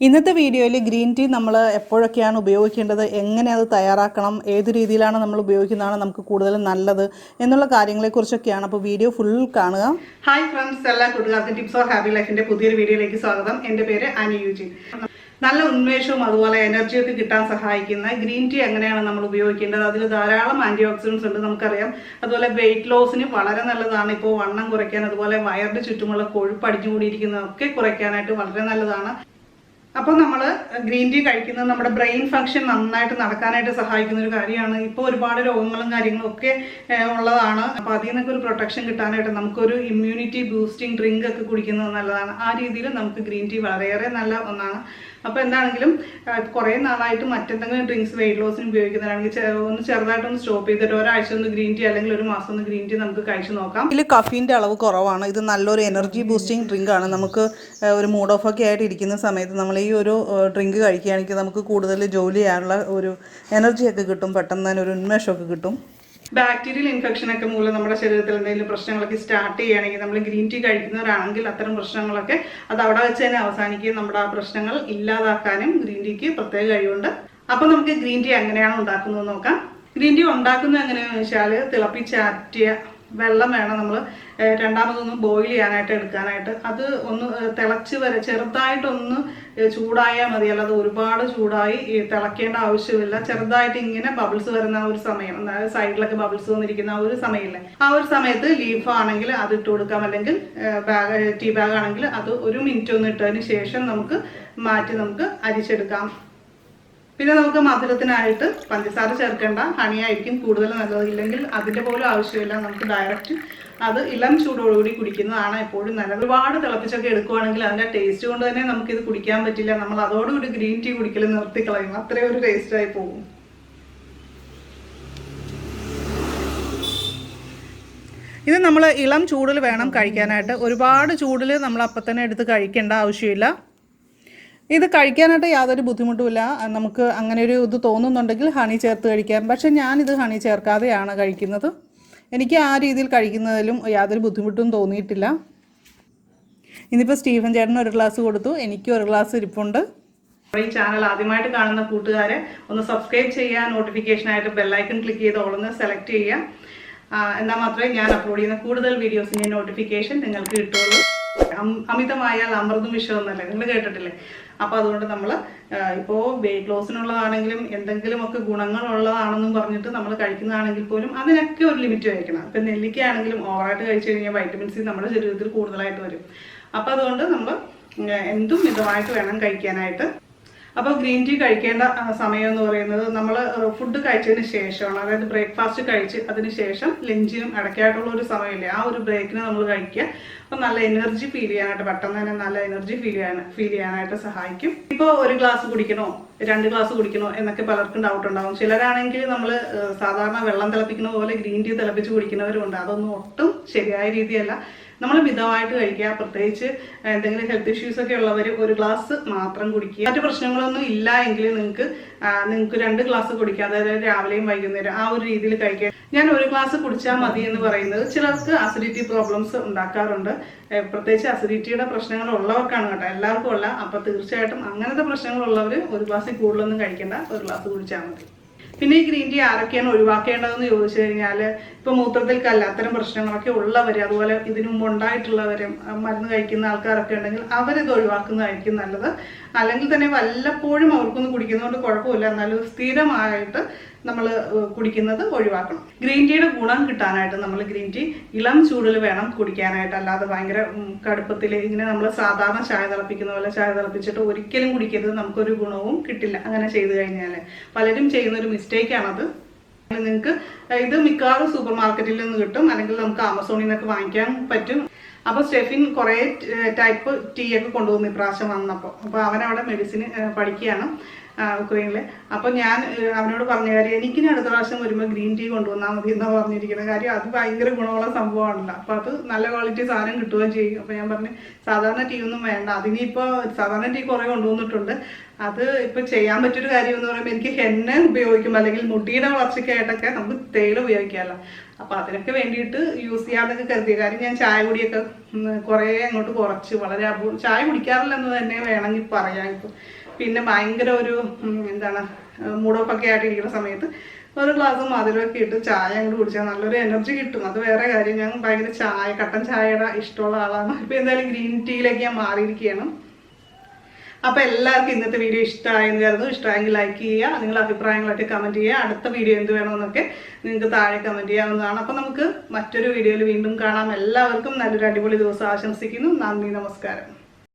ഇന്നത്തെ വീഡിയോയിൽ green tea നമ്മൾ എപ്പോഴൊക്കെയാണ് ഉപയോഗിക്കേണ്ടത്, എങ്ങനെ അത് തയ്യാറാക്കണം, ഏത് രീതിയിലാണ് നമ്മൾ ഉപയോഗിക്കുന്നതാണ് നമുക്ക് കൂടുതൽ നല്ലത് എന്നുള്ള കാര്യങ്ങളെക്കുറിച്ചൊക്കെയാണ്. അപ്പോൾ വീഡിയോ ഫുൾ കാണുക. ഹായ് ഫ്രണ്ട്സ്, എല്ലാ കൂട്ടുകാർക്കും ടിപ്സ് ഓഫ് ഹാപ്പി ലൈഫിൻ്റെ പുതിയൊരു വീഡിയോയിലേക്ക് സ്വാഗതം. എൻ്റെ പേര് യൂജിൻ. നല്ല ഉന്മേഷവും അതുപോലെ എനർജിയൊക്കെ കിട്ടാൻ സഹായിക്കുന്ന ഗ്രീൻ ടീ എങ്ങനെയാണ് നമ്മൾ ഉപയോഗിക്കേണ്ടത്. അതിൽ ധാരാളം ആൻറ്റിയോക്സിഡൻസ് ഉണ്ട്, നമുക്കറിയാം. അതുപോലെ വെയിറ്റ് ലോസിന് വളരെ നല്ലതാണ്. ഇപ്പോൾ വണ്ണം കുറയ്ക്കാൻ, അതുപോലെ വയറിന് ചുറ്റുമുള്ള കൊഴുപ്പ് അടിഞ്ഞുകൂടിയിരിക്കുന്നതൊക്കെ കുറയ്ക്കാനായിട്ട് വളരെ നല്ലതാണ്. അപ്പോൾ നമ്മൾ ഗ്രീൻ ടീ കഴിക്കുന്നത് നമ്മുടെ ബ്രെയിൻ ഫംഗ്ഷൻ നന്നായിട്ട് നടക്കാനായിട്ട് സഹായിക്കുന്ന ഒരു കാര്യമാണ്. ഇപ്പോൾ ഒരുപാട് രോഗങ്ങളും കാര്യങ്ങളും ഒക്കെ ഉള്ളതാണ്. അപ്പോൾ അതിൽ നിന്നൊക്കെ ഒരു പ്രൊട്ടക്ഷൻ കിട്ടാനായിട്ട് നമുക്കൊരു ഇമ്മ്യൂണിറ്റി ബൂസ്റ്റിംഗ് ഡ്രിങ്ക് ഒക്കെ കുടിക്കുന്നത് നല്ലതാണ്. ആ രീതിയിൽ നമുക്ക് ഗ്രീൻ ടീ വളരെയേറെ നല്ല ഒന്നാണ്. അപ്പോൾ എന്താണെങ്കിലും കുറേ നാളായിട്ട് മറ്റെന്തെങ്കിലും ഡ്രിങ്ക്സ് വെയിറ്റ് ലോസിന് ഉപയോഗിക്കുന്നതാണെങ്കിൽ ഒന്ന് ചെറുതായിട്ടൊന്ന് സ്റ്റോപ്പ് ചെയ്തിട്ട് ഒരാഴ്ച ഒന്ന് ഗ്രീൻ ടീ അല്ലെങ്കിൽ ഒരു മാസം ഒന്ന് ഗ്രീൻ ടീ നമുക്ക് കഴിച്ചു നോക്കാം. ഇതിൽ കഫീൻ്റെ അളവ് കുറവാണ്. ഇത് നല്ലൊരു എനർജി ബൂസ്റ്റിംഗ് ഡ്രിങ്കാണ്. നമുക്ക് ഒരു മൂഡ് ഓഫ് ഒക്കെ ആയിട്ട് ഇരിക്കുന്ന സമയത്ത് നമ്മൾ ഈ ഒരു ഡ്രിങ്ക് കഴിക്കുകയാണെങ്കിൽ നമുക്ക് കൂടുതൽ ജോലി ചെയ്യാനുള്ള ഒരു എനർജിയൊക്കെ കിട്ടും, പെട്ടെന്ന് തന്നെ ഒരു ഉന്മേഷമൊക്കെ കിട്ടും. ബാക്ടീരിയൽ ഇൻഫെക്ഷനൊക്കെ മൂലം നമ്മുടെ ശരീരത്തിൽ എന്തെങ്കിലും പ്രശ്നങ്ങളൊക്കെ സ്റ്റാർട്ട് ചെയ്യുകയാണെങ്കിൽ നമ്മൾ ഗ്രീൻ ടീ കഴിക്കുന്നവരാണെങ്കിൽ അത്തരം പ്രശ്നങ്ങളൊക്കെ അത് അവിടെ വെച്ച് തന്നെ അവസാനിക്കുകയും നമ്മുടെ ആ പ്രശ്നങ്ങൾ ഇല്ലാതാക്കാനും ഗ്രീൻ ടീക്ക് പ്രത്യേക കഴിവുണ്ട്. അപ്പോൾ നമുക്ക് ഗ്രീൻ ടീ എങ്ങനെയാണ് ഉണ്ടാക്കുന്നത് നോക്കാം. ഗ്രീൻ ടീ ഉണ്ടാക്കുന്നത് എങ്ങനെയാണെന്ന് വെച്ചാൽ തിളപ്പിച്ചാറ്റിയ വെള്ളം വേണം നമ്മൾ രണ്ടാമതൊന്ന് ബോയിൽ ചെയ്യാനായിട്ട് എടുക്കാനായിട്ട്. അത് ഒന്ന് തിളച്ച് ചെറുതായിട്ടൊന്ന് ചൂടായാൽ മതി, അല്ലാതെ ഒരുപാട് ചൂടായി തിളക്കേണ്ട ആവശ്യമില്ല. ചെറുതായിട്ട് ഇങ്ങനെ ബബിൾസ് വരുന്ന ആ ഒരു സമയം, അതായത് സൈഡിലൊക്കെ ബബിൾസ് വന്നിരിക്കുന്ന ആ ഒരു സമയമില്ലേ, ആ ഒരു സമയത്ത് ലീഫ് ആണെങ്കിൽ അത് ഇട്ട് കൊടുക്കാം, അല്ലെങ്കിൽ ടീ ബാഗ് ആണെങ്കിൽ അത് 1 മിനിറ്റ് ഒന്ന് ഇട്ടതിന് ശേഷം നമുക്ക് മാറ്റി നമുക്ക് അരിച്ചെടുക്കാം. പിന്നെ നമുക്ക് മധുരത്തിനായിട്ട് പഞ്ചസാര ചേർക്കേണ്ട, ഹണിയായിരിക്കും കൂടുതൽ നല്ലത്. ഇല്ലെങ്കിൽ അതിൻ്റെ പോലും ആവശ്യമില്ല, നമുക്ക് ഡയറക്റ്റ് അത് ഇളം ചൂടോടുകൂടി കുടിക്കുന്നതാണ് എപ്പോഴും നല്ലത്. ഒരുപാട് തിളപ്പിച്ചൊക്കെ എടുക്കുവാണെങ്കിൽ അതിൻ്റെ ടേസ്റ്റ് കൊണ്ട് തന്നെ നമുക്കിത് കുടിക്കാൻ പറ്റില്ല. നമ്മൾ അതോടുകൂടി ഗ്രീൻ ടീ കുടിക്കൽ നിർത്തിക്കളയും, അത്രയും ഒരു ടേസ്റ്റായി പോകും. ഇത് നമ്മൾ ഇളം ചൂടിൽ വേണം കഴിക്കാനായിട്ട്. ഒരുപാട് ചൂടിൽ നമ്മൾ അപ്പം തന്നെ എടുത്ത് കഴിക്കേണ്ട ആവശ്യമില്ല. ഇത് കഴിക്കാനായിട്ട് യാതൊരു ബുദ്ധിമുട്ടുമില്ല. നമുക്ക് അങ്ങനെ ഒരു ഇത് തോന്നുന്നുണ്ടെങ്കിൽ ഹണി ചേർത്ത് കഴിക്കാം. പക്ഷേ ഞാനിത് ഹണി ചേർക്കാതെയാണ് കഴിക്കുന്നത്. എനിക്ക് ആ രീതിയിൽ കഴിക്കുന്നതിലും യാതൊരു ബുദ്ധിമുട്ടും തോന്നിയിട്ടില്ല. ഇന്നിപ്പോൾ സ്റ്റീഫൻ ചേട്ടന് 1 ഗ്ലാസ് കൊടുത്തു, എനിക്ക് 1 ഗ്ലാസ് ഇരിപ്പുണ്ട്. ഈ ചാനൽ ആദ്യമായിട്ട് കാണുന്ന കൂട്ടുകാരെ ഒന്ന് സബ്സ്ക്രൈബ് ചെയ്യുക, നോട്ടിഫിക്കേഷനായിട്ട് ബെല്ലൈക്കൺ ക്ലിക്ക് ചെയ്ത് ഓളൊന്ന് സെലക്ട് ചെയ്യുക. എന്നാൽ മാത്രമേ ഞാൻ അപ്ലോഡ് ചെയ്യുന്ന കൂടുതൽ വീഡിയോസിൻ്റെ നോട്ടിഫിക്കേഷൻ നിങ്ങൾക്ക് കിട്ടുള്ളൂ. അമിതമായാൽ അമൃതും വിഷമൊന്നുമല്ലേ, നിങ്ങൾ കേട്ടിട്ടില്ലേ? അപ്പോൾ അതുകൊണ്ട് നമ്മൾ ഇപ്പോൾ വെയിറ്റ് ലോസിനുള്ളതാണെങ്കിലും എന്തെങ്കിലുമൊക്കെ ഗുണങ്ങളുള്ളതാണെന്നും പറഞ്ഞിട്ട് നമ്മൾ കഴിക്കുന്നതാണെങ്കിൽ പോലും അതിനൊക്കെ ഒരു ലിമിറ്റ് വയ്ക്കണം. ഇപ്പം നെല്ലിക്കയാണെങ്കിലും ഓവറായിട്ട് കഴിച്ചു കഴിഞ്ഞാൽ വൈറ്റമിൻ സി നമ്മുടെ ശരീരത്തിൽ കൂടുതലായിട്ട് വരും. അപ്പോൾ അതുകൊണ്ട് നമ്മൾ എന്തും മിതമായിട്ട് വേണം കഴിക്കാനായിട്ട്. അപ്പോൾ ഗ്രീൻ ടീ കഴിക്കേണ്ട സമയം എന്ന് പറയുന്നത് നമ്മൾ ഫുഡ് കഴിച്ചതിന് ശേഷമാണ്. അതായത് ബ്രേക്ക്ഫാസ്റ്റ് കഴിച്ച് അതിന് ശേഷം ലഞ്ചിനും ഇടയ്ക്കായിട്ടുള്ള ഒരു സമയമില്ലേ, ആ ഒരു ബ്രേക്കിന് നമ്മൾ കഴിക്കുക. അപ്പോൾ നല്ല എനർജി ഫീൽ ചെയ്യാനായിട്ട്, പെട്ടെന്ന് തന്നെ നല്ല എനർജി ഫീൽ ചെയ്യാനായിട്ട് സഹായിക്കും. ഇപ്പോൾ 1 ഗ്ലാസ് കുടിക്കണോ 2 ഗ്ലാസ് കുടിക്കണോ എന്നൊക്കെ പലർക്കും ഡൗട്ട് ഉണ്ടാവും. ചിലരാണെങ്കിൽ നമ്മൾ സാധാരണ വെള്ളം തിളപ്പിക്കുന്ന പോലെ ഗ്രീൻ ടീ തിളപ്പിച്ച് കുടിക്കുന്നവരുണ്ട്. അതൊന്നും ഒട്ടും ശരിയായ രീതിയല്ല. നമ്മൾ മിതമായിട്ട് കഴിക്കുക. പ്രത്യേകിച്ച് എന്തെങ്കിലും ഹെൽത്ത് ഇഷ്യൂസ് ഒക്കെ ഉള്ളവർ 1 ഗ്ലാസ് മാത്രം കുടിക്കുക. മറ്റു പ്രശ്നങ്ങളൊന്നും ഇല്ല എങ്കിൽ നിങ്ങൾക്ക് 2 ഗ്ലാസ് കുടിക്കുക. അതായത് രാവിലെയും വൈകുന്നേരം ആ ഒരു രീതിയിൽ കഴിക്കുക. ഞാൻ 1 ഗ്ലാസ് കുടിച്ചാൽ മതി എന്ന് പറയുന്നത് ചിലർക്ക് അസിഡിറ്റി പ്രോബ്ലംസ് ഉണ്ടാക്കാറുണ്ട്. പ്രത്യേകിച്ച് അസിഡിറ്റിയുടെ പ്രശ്നങ്ങൾ ഉള്ളവർക്കാണ് കേട്ടോ, എല്ലാവർക്കും അല്ല. അപ്പോൾ തീർച്ചയായിട്ടും അങ്ങനത്തെ പ്രശ്നങ്ങളുള്ളവർ 1 ഗ്ലാസ്സിൽ കൂടുതലൊന്നും കഴിക്കേണ്ട, 1 ഗ്ലാസ് കുടിച്ചാൽ മതി. പിന്നെ ഈ ഗ്രീൻ ടീ ആരൊക്കെയാണ് ഒഴിവാക്കേണ്ടതെന്ന് ചോദിച്ചു കഴിഞ്ഞാൽ, ഇപ്പോൾ മൂത്രത്തിൽ കല്ല് അത്തരം പ്രശ്നങ്ങളൊക്കെ ഉള്ളവർ, അതുപോലെ ഇതിനു മുമ്പ് ഉണ്ടായിട്ടുള്ളവരും മരുന്ന് കഴിക്കുന്ന ആൾക്കാരൊക്കെ ഉണ്ടെങ്കിൽ അവരിത് ഒഴിവാക്കുന്നതായിരിക്കും നല്ലത്. അല്ലെങ്കിൽ തന്നെ വല്ലപ്പോഴും അവർക്കൊന്ന് കുടിക്കുന്നതുകൊണ്ട് കുഴപ്പമില്ല, എന്നാലും സ്ഥിരമായിട്ട് നമ്മൾ കുടിക്കുന്നത് ഒഴിവാക്കണം. ഗ്രീൻ ടീയുടെ ഗുണം കിട്ടാനായിട്ട് നമ്മൾ ഗ്രീൻ ടീ ഇളം ചൂടിൽ വേണം കുടിക്കാനായിട്ട്. അല്ലാതെ ഭയങ്കര കടുപ്പത്തിൽ ഇങ്ങനെ നമ്മൾ സാധാരണ ചായ തിളപ്പിക്കുന്ന പോലെ ചായ തിളപ്പിച്ചിട്ട് ഒരിക്കലും കുടിക്കരുത്. നമുക്കൊരു ഗുണവും കിട്ടില്ല അങ്ങനെ ചെയ്തു കഴിഞ്ഞാൽ. പലരും ചെയ്യുന്നൊരു മിസ്റ്റേക്കാണത്. നിങ്ങൾക്ക് ഇത് മിക്കവാറും സൂപ്പർ മാർക്കറ്റിൽ നിന്ന് കിട്ടും, അല്ലെങ്കിൽ നമുക്ക് ആമസോണിൽ നിന്നൊക്കെ വാങ്ങിക്കാൻ പറ്റും. അപ്പോൾ സ്റ്റെഫിൻ കുറേ ടൈപ്പ് ടീ ഒക്കെ കൊണ്ടുവന്നു ഇപ്രാവശ്യം വന്നപ്പോൾ. അപ്പോൾ അവനവിടെ മെഡിസിൻ പഠിക്കുകയാണ്. ഉക്രൈനിൽ. അപ്പോൾ ഞാൻ അവനോട് പറഞ്ഞ കാര്യം എനിക്കിനി അടുത്ത പ്രാവശ്യം വരുമ്പോൾ ഗ്രീൻ ടീ കൊണ്ടുവന്നാൽ മതി എന്നാണ് പറഞ്ഞിരിക്കുന്നത്. കാര്യം അത് ഭയങ്കര ഗുണമുള്ള സംഭവമാണല്ലോ. അപ്പോൾ അത് നല്ല ക്വാളിറ്റി സാധനം കിട്ടുകയും ചെയ്യും. അപ്പോൾ ഞാൻ പറഞ്ഞു സാധാരണ ടീ ഒന്നും വേണ്ട, അതിനിപ്പോൾ സാധാരണ ടീ കുറേ കൊണ്ടുവന്നിട്ടുണ്ട്. അത് ഇപ്പോൾ ചെയ്യാൻ പറ്റൊരു കാര്യം എന്ന് പറയുമ്പോൾ എനിക്ക് ഹെന്ന ഉപയോഗിക്കും, അല്ലെങ്കിൽ മുടിയുടെ വളർച്ചയ്ക്കായിട്ടൊക്കെ നമുക്ക് തേയില ഉപയോഗിക്കാമല്ലോ. അപ്പോൾ അതിനൊക്കെ വേണ്ടിയിട്ട് യൂസ് ചെയ്യാമെന്നൊക്കെ കരുതിയ കാര്യം ഞാൻ ചായ കുടിയൊക്കെ കുറേ അങ്ങോട്ട് കുറച്ച്, വളരെ ചായ കുടിക്കാറില്ലെന്ന് തന്നെ വേണമെങ്കിൽ പറയാം. ഇപ്പോൾ പിന്നെ ഭയങ്കര ഒരു എന്താണ് മൂഡോഫൊക്കെ ആയിട്ടിരിക്കുന്ന സമയത്ത് ഒരു ഗ്ലാസ് മധുരമൊക്കെ ഇട്ട് ചായ അങ്ങോട്ട് കുടിച്ചാൽ നല്ലൊരു എനർജി കിട്ടും. അത് വേറെ കാര്യം. ഞാൻ ഭയങ്കര കട്ടൻ ചായയുടെ ഇഷ്ടമുള്ള ആളാണ്. ഇപ്പോൾ എന്തായാലും ഗ്രീൻ ടീയിലേക്ക് ഞാൻ മാറിയിരിക്കുകയാണ്. അപ്പോൾ എല്ലാവർക്കും ഇന്നത്തെ വീഡിയോ ഇഷ്ടമായെന്ന് കരുതുന്നു. ഇഷ്ടമായെങ്കിൽ ലൈക്ക് ചെയ്യുക, നിങ്ങളുടെ അഭിപ്രായങ്ങളൊക്കെ കമൻറ്റ് ചെയ്യുക. അടുത്ത വീഡിയോ എന്ത് വേണമെന്നൊക്കെ നിങ്ങൾക്ക് താഴെ കമൻറ്റ് ചെയ്യാവുന്നതാണ്. അപ്പോൾ നമുക്ക് മറ്റൊരു വീഡിയോയിൽ വീണ്ടും കാണാം. എല്ലാവർക്കും നല്ലൊരു അടിപൊളി ദിവസം ആശംസിക്കുന്നു. നന്ദി, നമസ്കാരം.